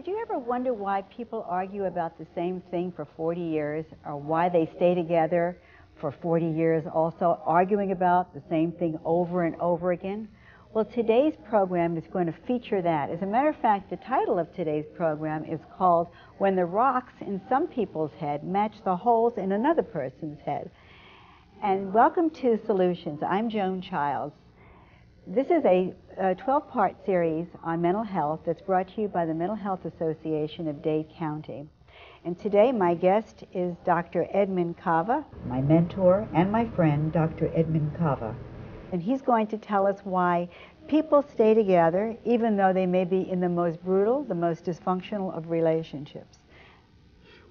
Did you ever wonder why people argue about the same thing for 40 years, or why they stay together for 40 years also, arguing about the same thing over and over again? Well, today's program is going to feature that. As a matter of fact, the title of today's program is called When the Rocks in Some People's Head Match the Holes in Another Person's Head. And welcome to Solutions. I'm Joan Childs. This is a 12-part series on mental health that's brought to you by the Mental Health Association of Dade County. And today my guest is Dr. Edmund Cava, my mentor and my friend, Dr. Edmund Cava. And he's going to tell us why people stay together even though they may be in the most brutal, the most dysfunctional of relationships.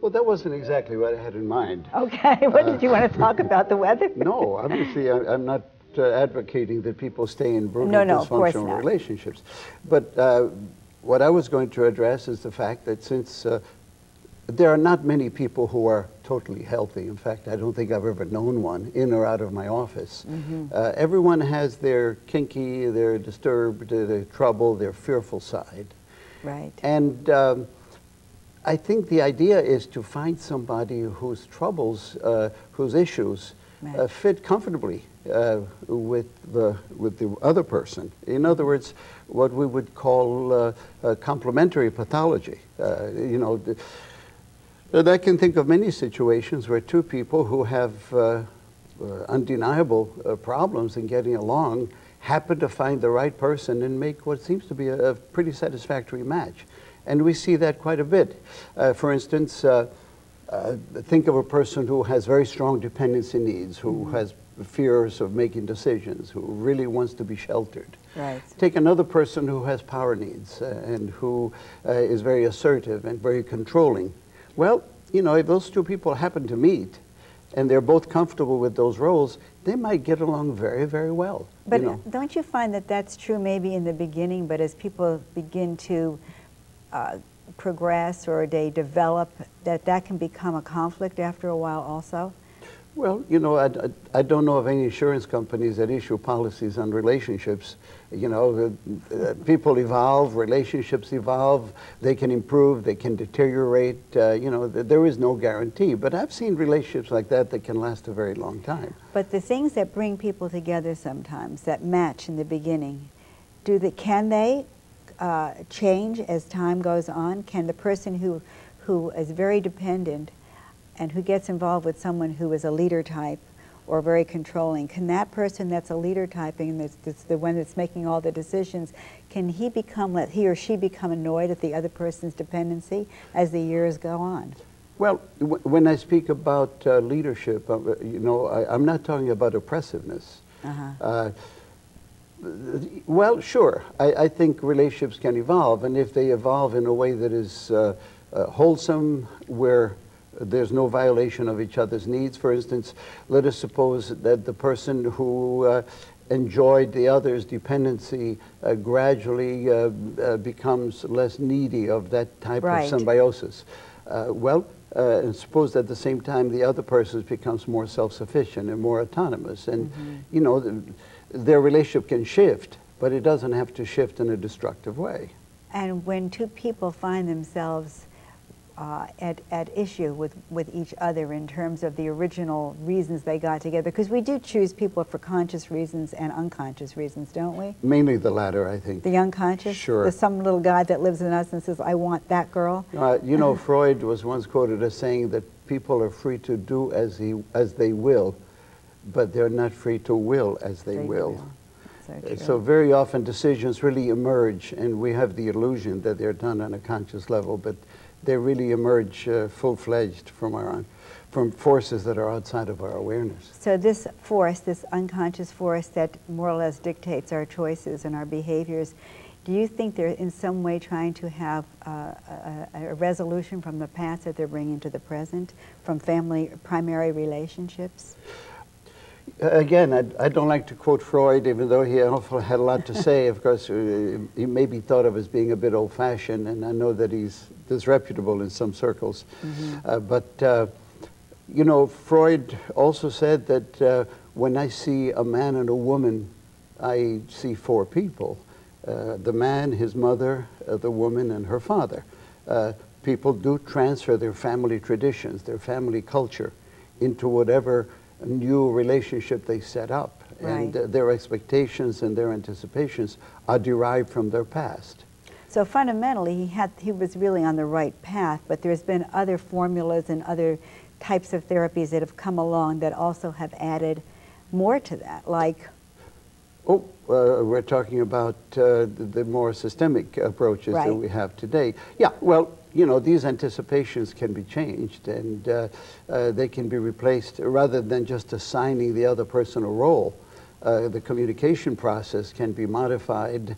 Well, that wasn't exactly what I had in mind. Okay, what did you want to talk about, the weather? No, obviously I'm not advocating that people stay in brutal, dysfunctional relationships. But what I was going to address is the fact that since there are not many people who are totally healthy. In fact, I don't think I've ever known one in or out of my office. Everyone has their kinky, their disturbed, their trouble, their fearful side. Right. And I think the idea is to find somebody whose troubles, whose issues fit comfortably with the other person. In other words, what we would call complementary pathology. You know, and I can think of many situations where two people who have undeniable problems in getting along happen to find the right person and make what seems to be a pretty satisfactory match. And we see that quite a bit. For instance, think of a person who has very strong dependency needs, who has fears of making decisions, who really wants to be sheltered. Right. Take another person who has power needs and who is very assertive and very controlling. Well, you know, if those two people happen to meet and they're both comfortable with those roles, they might get along very, very well. But you know. Don't you find that that's true maybe in the beginning, but as people begin to progress or they develop, that can become a conflict after a while also? Well, you know, I don't know of any insurance companies that issue policies on relationships. You know, people evolve, relationships evolve, they can improve, they can deteriorate. You know, there is no guarantee. But I've seen relationships like that that can last a very long time. But the things that bring people together sometimes, that match in the beginning, can they change as time goes on? Can the person who is very dependent and who gets involved with someone who is a leader type or very controlling, can that person that's a leader type and that's the one that's making all the decisions, can he or she become annoyed at the other person's dependency as the years go on? Well, when I speak about leadership, you know, I'm not talking about oppressiveness. Well, sure, I think relationships can evolve, and if they evolve in a way that is wholesome, where there's no violation of each other's needs. For instance, let us suppose that the person who enjoyed the other's dependency gradually becomes less needy of that type of symbiosis. And suppose at the same time the other person becomes more self-sufficient and more autonomous, and you know, their relationship can shift, but it doesn't have to shift in a destructive way. And when two people find themselves at issue with each other in terms of the original reasons they got together, because we do choose people for conscious reasons and unconscious reasons, don't we? Mainly the latter, I think. The unconscious? Sure. There's some little guy that lives in us and says, I want that girl. You know, Freud was once quoted as saying that people are free to do as they will, but they're not free to will as they will. So very often decisions really emerge, and we have the illusion that they're done on a conscious level, but they really emerge full-fledged from forces that are outside of our awareness. So this force, this unconscious force that more or less dictates our choices and our behaviors, do you think they're in some way trying to have a resolution from the past that they're bringing to the present, from primary relationships? Again, I don't like to quote Freud, even though he also had a lot to say. Of course, he may be thought of as being a bit old-fashioned, and I know that he's disreputable in some circles. But you know, Freud also said that when I see a man and a woman, I see four people. The man, his mother, the woman, and her father. People do transfer their family traditions, their family culture, into whatever new relationship they set up. Right. And their expectations and their anticipations are derived from their past. So fundamentally, he was really on the right path, but there's been other formulas and other types of therapies that have come along that also have added more to that, like? Oh, we're talking about the more systemic approaches Right. that we have today. Yeah, well, you know, these anticipations can be changed, and they can be replaced rather than just assigning the other person a role. The communication process can be modified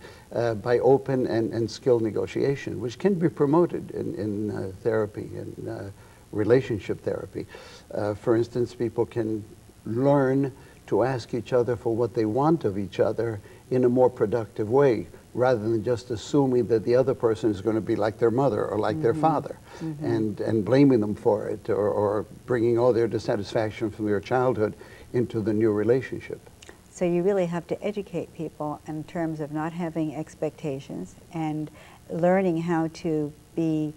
by open and skilled negotiation, which can be promoted in therapy and relationship therapy. For instance, people can learn to ask each other for what they want of each other in a more productive way, rather than just assuming that the other person is going to be like their mother or like their father, and blaming them for it, or bringing all their dissatisfaction from their childhood into the new relationship. So you really have to educate people in terms of not having expectations and learning how to be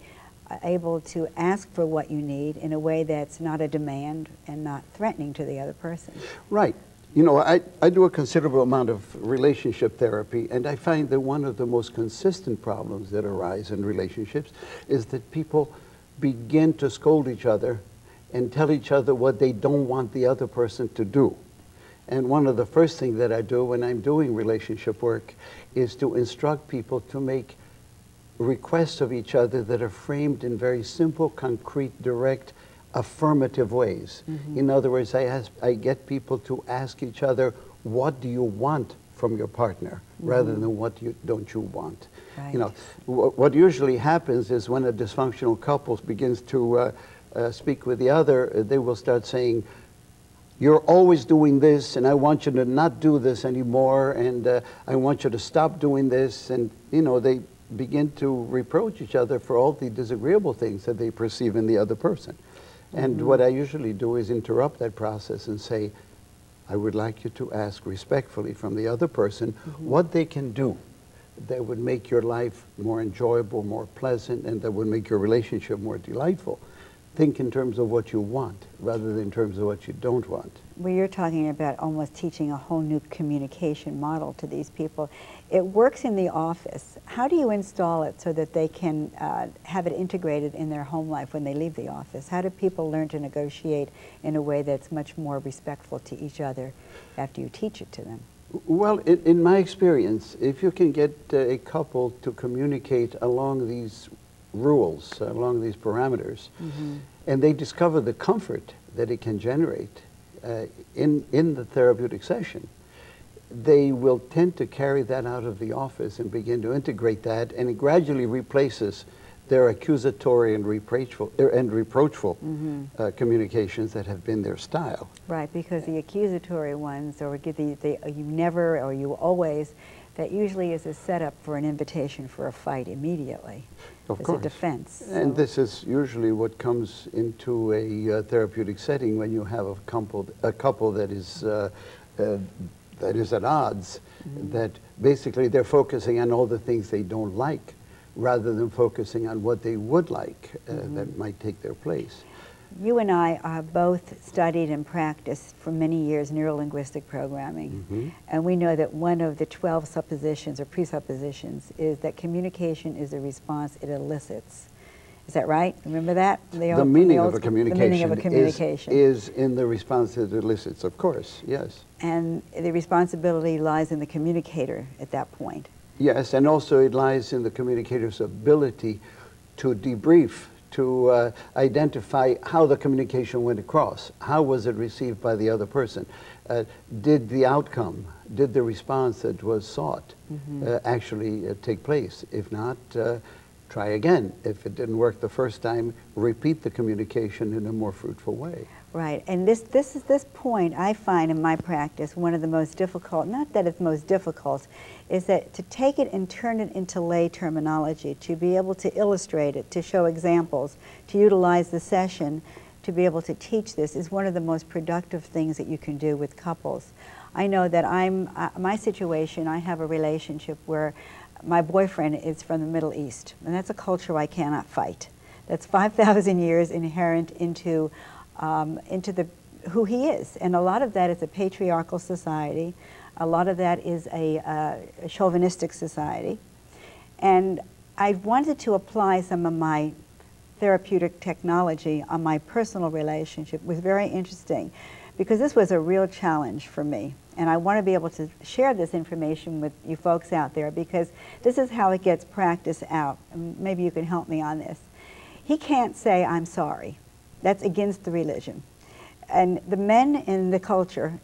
able to ask for what you need in a way that's not a demand and not threatening to the other person. Right. You know, I do a considerable amount of relationship therapy, and I find that one of the most consistent problems that arise in relationships is that people begin to scold each other and tell each other what they don't want the other person to do. And one of the first things that I do when I'm doing relationship work is to instruct people to make requests of each other that are framed in very simple, concrete, direct, affirmative ways. In other words, I get people to ask each other, what do you want from your partner, rather than what don't you want? Right. You know, what usually happens is when a dysfunctional couple begins to speak with the other, they will start saying, you're always doing this, and I want you to not do this anymore, and I want you to stop doing this. And, you know, they begin to reproach each other for all the disagreeable things that they perceive in the other person. And what I usually do is interrupt that process and say, I would like you to ask respectfully from the other person what they can do that would make your life more enjoyable, more pleasant, and that would make your relationship more delightful. Think in terms of what you want rather than in terms of what you don't want. Well, you're talking about almost teaching a whole new communication model to these people. It works in the office. How do you install it so that they can have it integrated in their home life when they leave the office? How do people learn to negotiate in a way that's much more respectful to each other after you teach it to them? Well, in my experience, if you can get a couple to communicate along these rules, along these parameters, and they discover the comfort that it can generate in the therapeutic session, they will tend to carry that out of the office and begin to integrate that, and it gradually replaces their accusatory and reproachful communications that have been their style. Right, because the accusatory ones, or you never or you always, that usually is a setup for an invitation for a fight immediately. Of It's course. a defense. And So- this is usually what comes into a therapeutic setting when you have a couple that is at odds, that basically they're focusing on all the things they don't like rather than focusing on what they would like that might take their place. You and I have both studied and practiced for many years neurolinguistic programming, and we know that one of the 12 suppositions or presuppositions is that communication is a response it elicits. Is that right? Remember that? The meaning of a The meaning of a communication. is in the response that it elicits, of course, yes. And the responsibility lies in the communicator at that point. Yes, and also it lies in the communicator's ability to debrief, to identify how the communication went across. How was it received by the other person? Did the outcome, did the response that was sought actually take place? If not, try again. If it didn't work the first time, repeat the communication in a more fruitful way. Right, and this point I find in my practice one of the most difficult, not that it's most difficult, is that to take it and turn it into lay terminology, to be able to illustrate it, to show examples, to utilize the session, to be able to teach this is one of the most productive things that you can do with couples. I know that my situation, I have a relationship where my boyfriend is from the Middle East, and that's a culture I cannot fight. That's 5,000 years inherent into who he is. And a lot of that is a patriarchal society. A lot of that is a chauvinistic society. And I wanted to apply some of my therapeutic technology on my personal relationship. It was very interesting because this was a real challenge for me. And I want to be able to share this information with you folks out there because this is how it gets practiced out. And maybe you can help me on this. He can't say, I'm sorry. That's against the religion. And the men in the culture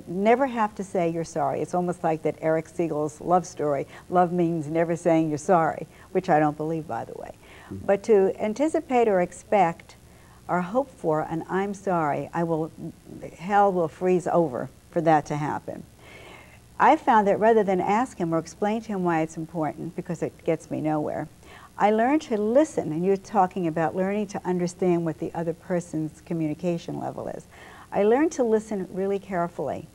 never have to say you're sorry. It's almost like that Eric Siegel's love story. Love means never saying you're sorry, which I don't believe, by the way. But to anticipate or expect or hope for an I'm sorry, hell will freeze over for that to happen. I found that rather than ask him or explain to him why it's important, because it gets me nowhere, I learned to listen, and you're talking about learning to understand what the other person's communication level is. I learned to listen really carefully.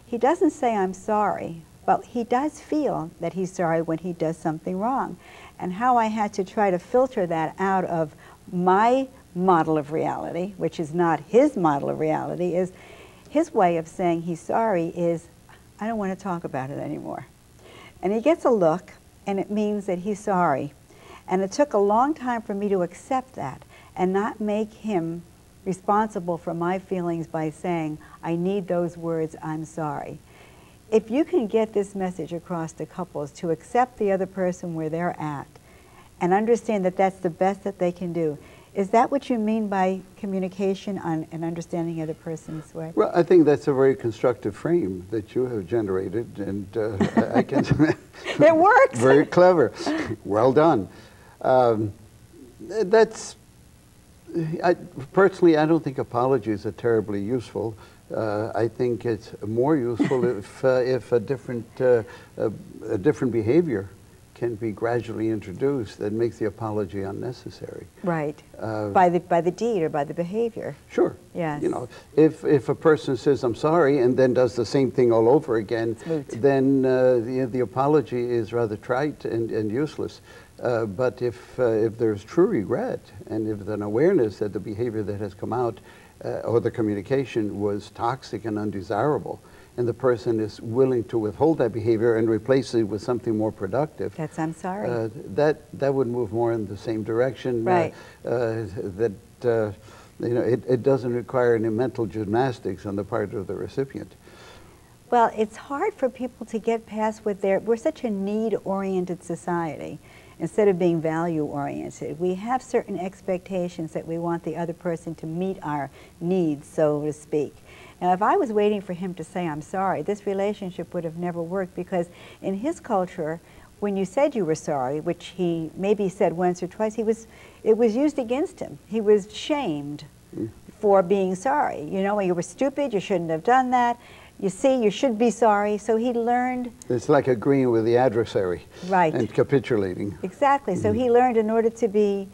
He doesn't say I'm sorry, but he does feel that he's sorry when he does something wrong. And how I had to try to filter that out of my model of reality, which is not his model of reality, is his way of saying he's sorry is, I don't want to talk about it anymore. And he gets a look, and it means that he's sorry. And it took a long time for me to accept that and not make him responsible for my feelings by saying, I need those words, I'm sorry. If you can get this message across to couples to accept the other person where they're at and understand that that's the best that they can do, is that what you mean by communication and understanding the other person's way? Well, I think that's a very constructive frame that you have generated, and I can... It works! Very clever. Well done. Personally, I don't think apologies are terribly useful. I think it's more useful if a different behavior can be gradually introduced that makes the apology unnecessary. Right. By the deed or by the behavior. Sure. Yes. You know, if a person says I'm sorry and then does the same thing all over again, then the apology is rather trite and useless. But if there's true regret and if there's an awareness that the behavior that has come out or the communication was toxic and undesirable, and the person is willing to withhold that behavior and replace it with something more productive. That's I'm sorry. That would move more in the same direction. Right. It doesn't require any mental gymnastics on the part of the recipient. Well, it's hard for people to get past we're such a need-oriented society instead of being value-oriented. We have certain expectations that we want the other person to meet our needs, so to speak. Now, if I was waiting for him to say, I'm sorry, this relationship would have never worked because in his culture, when you said you were sorry, which he maybe said once or twice, it was used against him. He was shamed for being sorry. You know, you were stupid, you shouldn't have done that. You see, you should be sorry. So he learned... It's like agreeing with the adversary. Right. And capitulating. Exactly. So he learned in order to be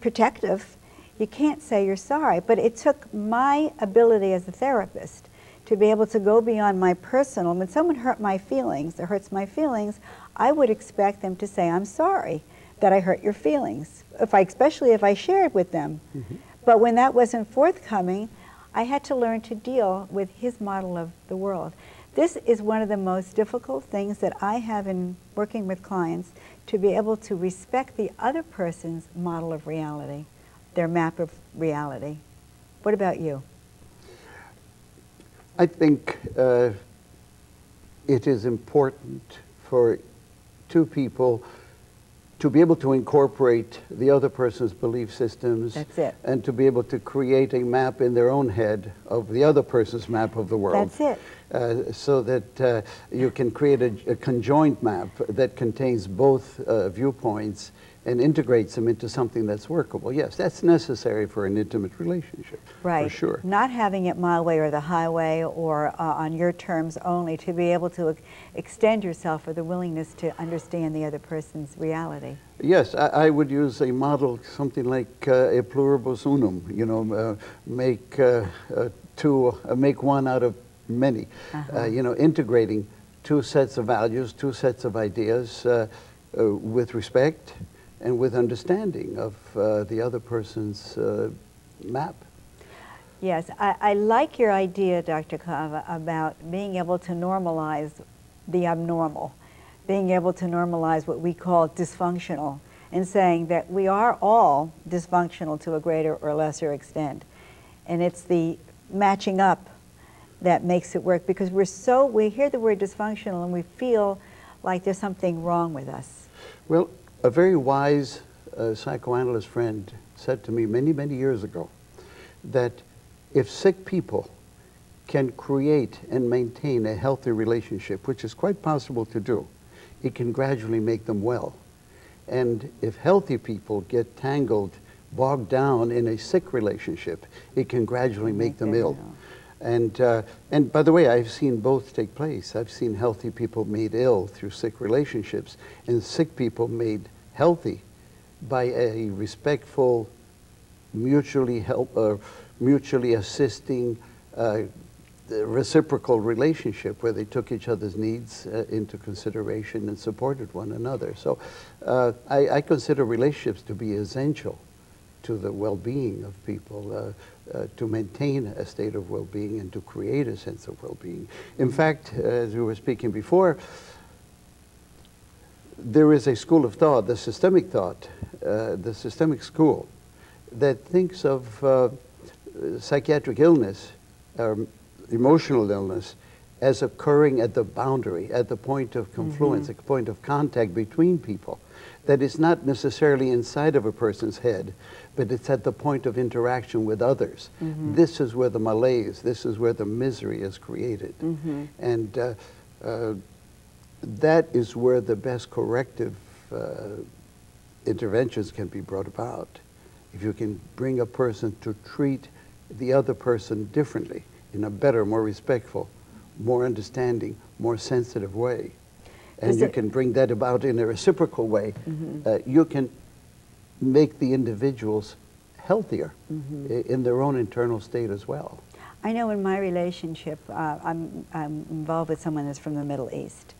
protective, you can't say you're sorry. But it took my ability as a therapist to be able to go beyond my personal. When someone hurt my feelings or hurts my feelings, I would expect them to say, I'm sorry that I hurt your feelings, especially if I shared with them. But when that wasn't forthcoming, I had to learn to deal with his model of the world. This is one of the most difficult things that I have in working with clients, to be able to respect the other person's model of reality, their map of reality. What about you? I think it is important for two people to be able to incorporate the other person's belief systems. That's it. And to be able to create a map in their own head of the other person's map of the world. That's it. So that you can create a conjoint map that contains both viewpoints and integrates them into something that's workable. Yes, that's necessary for an intimate relationship, right. For sure. Not having it my way or the highway or on your terms only, to be able to extend yourself or the willingness to understand the other person's reality. Yes, I would use a model, something like a pluribus unum, you know, make one out of many, you know, integrating two sets of values, two sets of ideas with respect and with understanding of the other person's map. Yes, I like your idea, Dr. Cava, about being able to normalize the abnormal, being able to normalize what we call dysfunctional, and saying that we are all dysfunctional to a greater or lesser extent. And it's the matching up that makes it work, because we hear the word dysfunctional and we feel like there's something wrong with us. Well, a very wise psychoanalyst friend said to me many, many years ago that if sick people can create and maintain a healthy relationship, which is quite possible to do, it can gradually make them well. And if healthy people get tangled, bogged down in a sick relationship, it can gradually make them ill. And by the way, I've seen both take place. I've seen healthy people made ill through sick relationships, and sick people made healthy by a respectful, mutually assisting, reciprocal relationship where they took each other's needs into consideration and supported one another. So I consider relationships to be essential to the well-being of people, to maintain a state of well-being and to create a sense of well-being. In fact, as we were speaking before, there is a school of thought, the systemic thought, the systemic school, that thinks of psychiatric illness, emotional illness, as occurring at the boundary, at the point of confluence, at the point of contact between people. That it's not necessarily inside of a person's head, but it's at the point of interaction with others. This is where the malaise, this is where the misery is created. And that is where the best corrective interventions can be brought about. If you can bring a person to treat the other person differently, in a better, more respectful, more understanding, more sensitive way, and you can bring that about in a reciprocal way, you can make the individuals healthier in their own internal state as well. I know in my relationship, I'm involved with someone that's from the Middle East.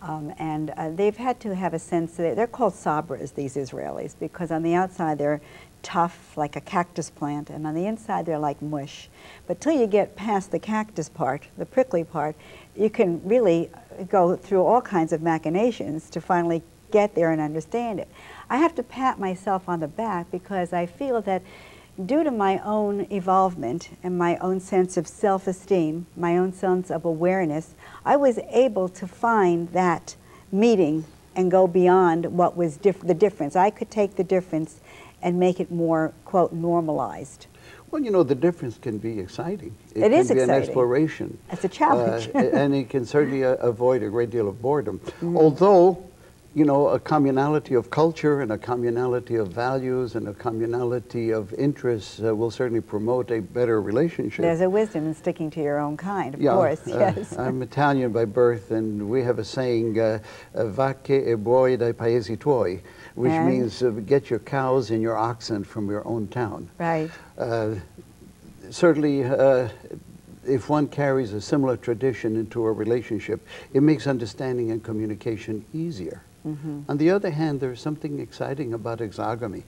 And they've had to have a sense that they're called sabras, these Israelis, because on the outside they're tough like a cactus plant, and on the inside they're like mush. But till you get past the cactus part, the prickly part, you can really go through all kinds of machinations to finally get there and understand it. I have to pat myself on the back because I feel that due to my own evolvement and my own sense of self-esteem, my own sense of awareness, I was able to find that meeting and go beyond what was the difference. I could take the difference and make it more, quote, normalized. Well, you know, the difference can be exciting. It is exciting. It can be an exploration. It's a challenge. And it can certainly avoid a great deal of boredom. Although, you know, a communality of culture and a communality of values and a communality of interests will certainly promote a better relationship. There's a wisdom in sticking to your own kind, of course, yes. I'm Italian by birth, and we have a saying, vacche e buoi dai paesi tuoi, which means get your cows and your oxen from your own town. Right. Certainly, if one carries a similar tradition into a relationship, it makes understanding and communication easier. On the other hand, there's something exciting about exogamy.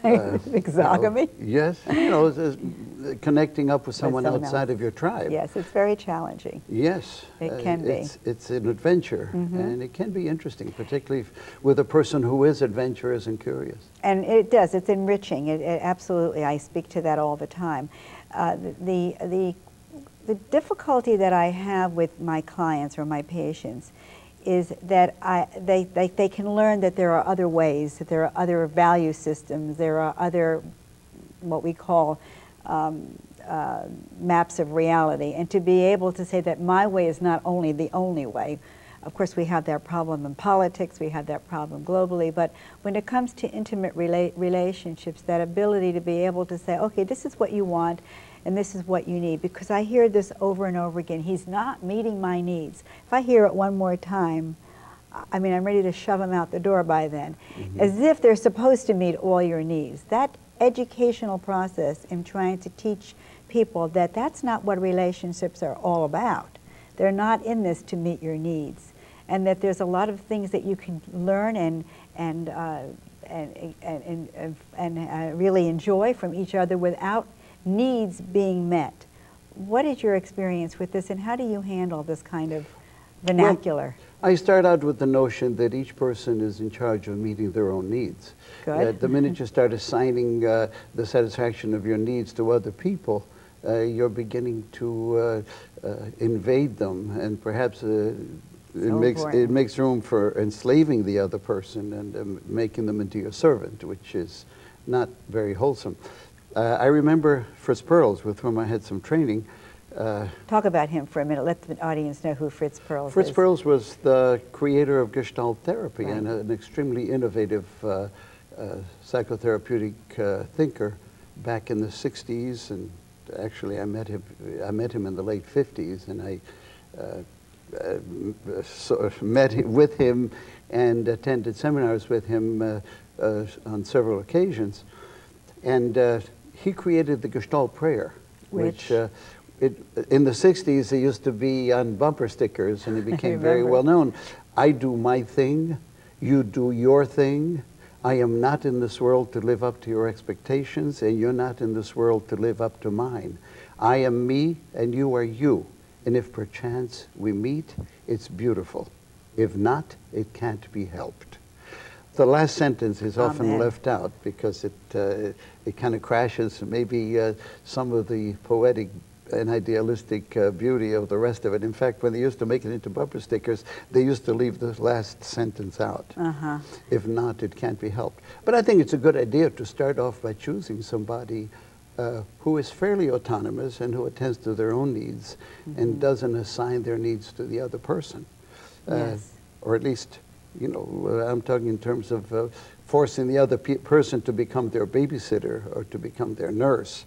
Exogamy? You know, yes, you know, connecting up with someone outside of your tribe. Yes, it's very challenging. Yes. It can be. It's an adventure, and it can be interesting, particularly with a person who is adventurous and curious. And it does, it's enriching. It absolutely, I speak to that all the time. The difficulty that I have with my clients or my patients is that they can learn that there are other ways, that there are other value systems, there are other, what we call maps of reality, and to be able to say that my way is not only the only way. Of course, we have that problem in politics, we have that problem globally, but when it comes to intimate relationships, that ability to be able to say, okay, this is what you want, and this is what you need, because I hear this over and over again. He's not meeting my needs. If I hear it one more time, I mean, I'm ready to shove him out the door by then, as if they're supposed to meet all your needs. That educational process in trying to teach people that that's not what relationships are all about, They're not in this to meet your needs, and that there's a lot of things that you can learn and really enjoy from each other without needs being met. What is your experience with this, and how do you handle this kind of vernacular? Well, I start out with the notion that each person is in charge of meeting their own needs. Good. The minute you start assigning the satisfaction of your needs to other people, you're beginning to invade them, and perhaps it makes room for enslaving the other person and making them into your servant, which is not very wholesome. I remember Fritz Perls, with whom I had some training. Talk about him for a minute. Let the audience know who Fritz Perls is. Fritz Perls was the creator of Gestalt therapy, right, and an extremely innovative psychotherapeutic thinker back in the 60s, and actually I met him in the late 50s, and I met with him and attended seminars with him on several occasions. And he created the Gestalt prayer, which in the 60s it used to be on bumper stickers, and it became very well known. I do my thing, you do your thing. I am not in this world to live up to your expectations, and you're not in this world to live up to mine. I am me, and you are you. And if perchance we meet, it's beautiful. If not, it can't be helped. The last sentence is often left out because it kind of crashes maybe some of the poetic and idealistic beauty of the rest of it. In fact, when they used to make it into bumper stickers, they used to leave the last sentence out. If not, it can't be helped. But I think it's a good idea to start off by choosing somebody who is fairly autonomous and who attends to their own needs and doesn't assign their needs to the other person. Or at least, you know, I'm talking in terms of forcing the other person to become their babysitter or to become their nurse.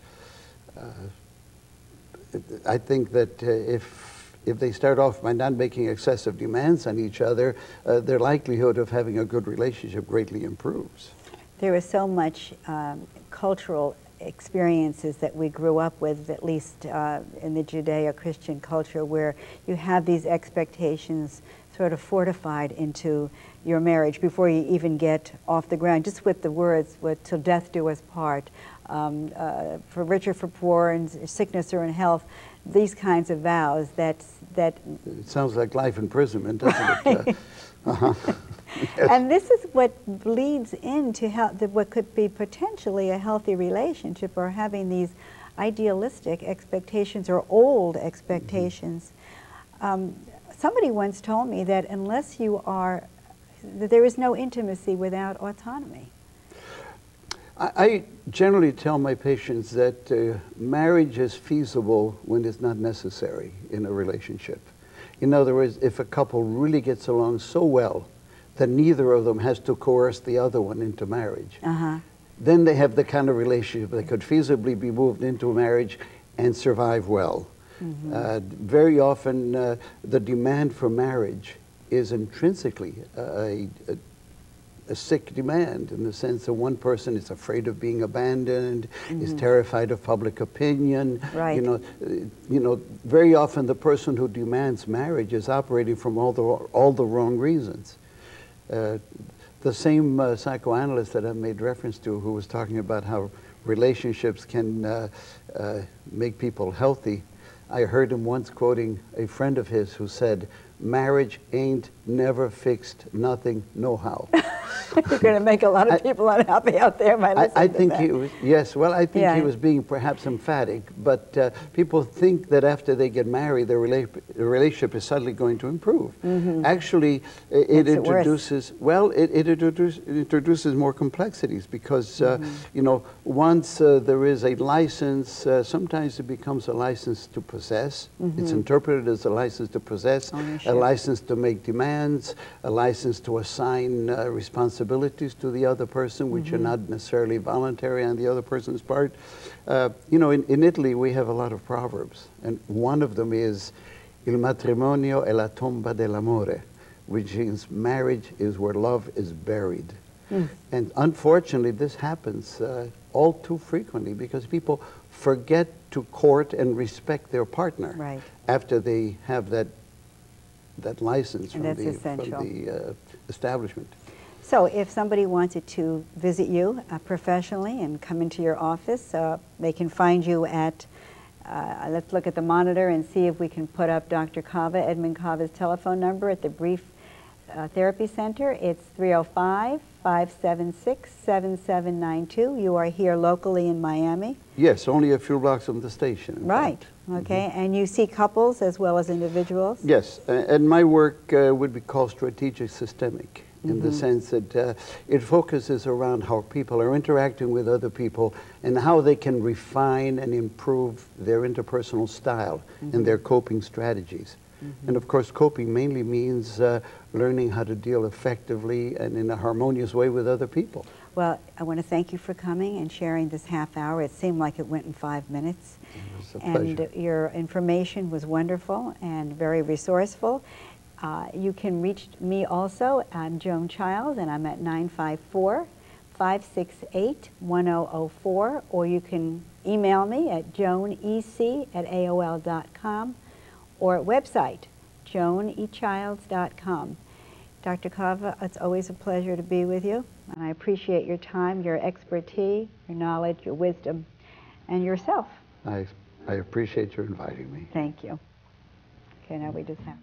I think that if they start off by not making excessive demands on each other, their likelihood of having a good relationship greatly improves. There is so much cultural experiences that we grew up with, at least in the Judeo-Christian culture, where you have these expectations sort of fortified into your marriage before you even get off the ground, just with the words, "till death do us part," for richer, for poor, and sickness or in health, these kinds of vows that It sounds like life imprisonment, doesn't it? Yes. And this is what leads into what could be potentially a healthy relationship, or having these idealistic expectations or old expectations. Somebody once told me that unless that there is no intimacy without autonomy. I generally tell my patients that marriage is feasible when it's not necessary in a relationship. In other words, if a couple really gets along so well that neither of them has to coerce the other one into marriage, then they have the kind of relationship that could feasibly be moved into a marriage and survive well. Very often, the demand for marriage is intrinsically a sick demand, in the sense that one person is afraid of being abandoned, is terrified of public opinion. Right. You know, very often the person who demands marriage is operating from all the wrong reasons. The same psychoanalyst that I made reference to, who was talking about how relationships can make people healthy, I heard him once quoting a friend of his who said, "Marriage ain't never fixed nothing, no-how." You're going to make a lot of people unhappy out there by listening I think to that. he was, yes, well, I think he was being perhaps emphatic, but people think that after they get married, their relationship is suddenly going to improve. Actually, it introduces, it introduces more complexities, because, you know, once there is a license, sometimes it becomes a license to possess. It's interpreted as a license to possess, a license to make demands, a license to assign responsibilities to the other person, which are not necessarily voluntary on the other person's part. You know, in Italy, we have a lot of proverbs, and one of them is, "Il matrimonio è la tomba dell'amore," which means marriage is where love is buried. And unfortunately, this happens all too frequently, because people forget to court and respect their partner after they have that that license And from that's essential. the establishment. So if somebody wanted to visit you professionally and come into your office, they can find you at, let's look at the monitor and see if we can put up Dr. Cava, Edmund Cava's telephone number at the Brief Therapy Center. It's 305-576-7792. You are here locally in Miami. Yes, only a few blocks from the station. Right, okay. And you see couples as well as individuals? Yes, and my work would be called strategic systemic, in the sense that it focuses around how people are interacting with other people and how they can refine and improve their interpersonal style and their coping strategies. And of course, coping mainly means learning how to deal effectively and in a harmonious way with other people. Well, I want to thank you for coming and sharing this half hour. It seemed like it went in 5 minutes. It was a pleasure. And your information was wonderful and very resourceful. You can reach me also. I'm Joan Child, and I'm at 954-568-1004, or you can email me at joanec@aol.com, or at website, joanechilds.com. Dr. Cava, it's always a pleasure to be with you, and I appreciate your time, your expertise, your knowledge, your wisdom, and yourself. I appreciate your inviting me. Thank you. Okay, now we just have...